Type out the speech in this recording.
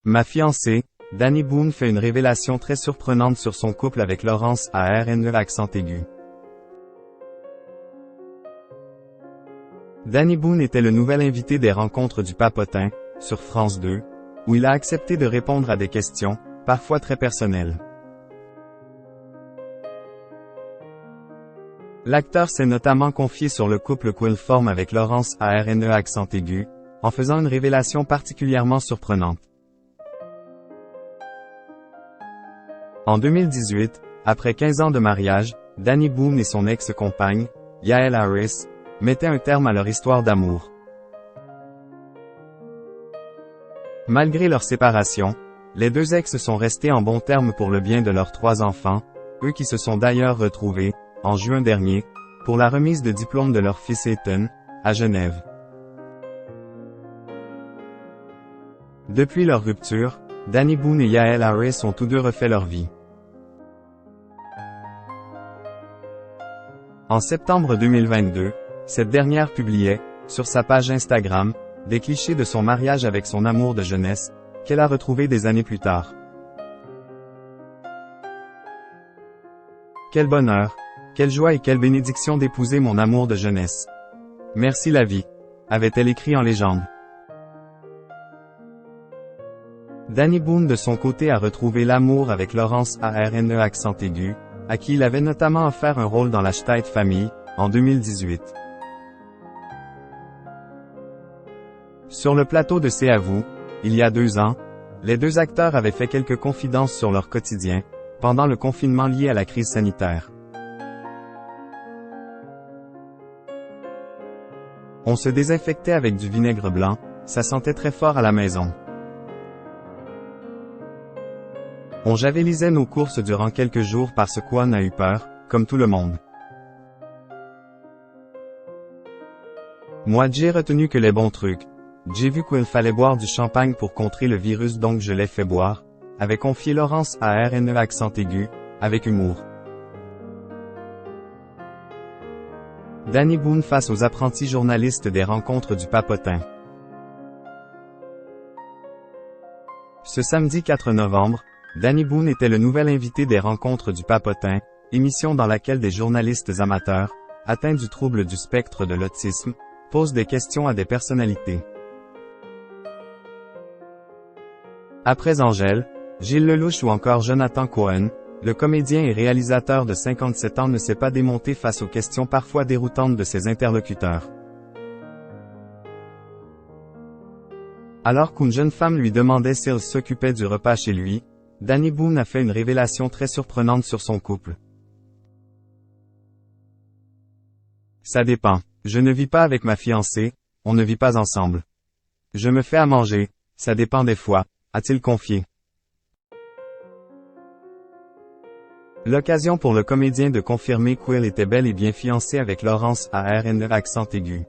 Ma fiancée, Dani Boone fait une révélation très surprenante sur son couple avec Laurence à RNE accent aigu. Dani Boone était le nouvel invité des Rencontres du Papotin, sur France 2, où il a accepté de répondre à des questions, parfois très personnelles. L'acteur s'est notamment confié sur le couple qu'il forme avec Laurence à RNE accent aigu, en faisant une révélation particulièrement surprenante. En 2018, après 15 ans de mariage, Dani Boone et son ex-compagne, Yael Harris, mettaient un terme à leur histoire d'amour. Malgré leur séparation, les deux ex sont restés en bons termes pour le bien de leurs 3 enfants, eux qui se sont d'ailleurs retrouvés, en juin dernier, pour la remise de diplôme de leur fils Ethan, à Genève. Depuis leur rupture, Dani Boone et Yael Harris ont tous deux refait leur vie. En septembre 2022, cette dernière publiait, sur sa page Instagram, des clichés de son mariage avec son amour de jeunesse, qu'elle a retrouvé des années plus tard. Quel bonheur, quelle joie et quelle bénédiction d'épouser mon amour de jeunesse. Merci la vie, avait-elle écrit en légende. Dani Boone de son côté a retrouvé l'amour avec Laurence à RNE accent aigu, à qui il avait notamment offert un rôle dans la Steit-Famille, en 2018. Sur le plateau de C'est à vous, il y a 2 ans, les deux acteurs avaient fait quelques confidences sur leur quotidien, pendant le confinement lié à la crise sanitaire. On se désinfectait avec du vinaigre blanc, ça sentait très fort à la maison. On javelisait nos courses durant quelques jours parce qu'on a eu peur, comme tout le monde. Moi j'ai retenu que les bons trucs. J'ai vu qu'il fallait boire du champagne pour contrer le virus donc je l'ai fait boire, avait confié Laurence à RNE accent aigu, avec humour. Dani Boone face aux apprentis journalistes des Rencontres du Papotin. Ce samedi 4 novembre, Dani Boone était le nouvel invité des Rencontres du Papotin, émission dans laquelle des journalistes amateurs, atteints du trouble du spectre de l'autisme, posent des questions à des personnalités. Après Angèle, Gilles Lellouche ou encore Jonathan Cohen, le comédien et réalisateur de 57 ans ne s'est pas démonté face aux questions parfois déroutantes de ses interlocuteurs. Alors qu'une jeune femme lui demandait s'il s'occupait du repas chez lui, Dani Boone a fait une révélation très surprenante sur son couple. Ça dépend. Je ne vis pas avec ma fiancée, on ne vit pas ensemble. Je me fais à manger, ça dépend des fois, a-t-il confié. L'occasion pour le comédien de confirmer qu'il était bel et bien fiancé avec Laurence à RNE accent aigu.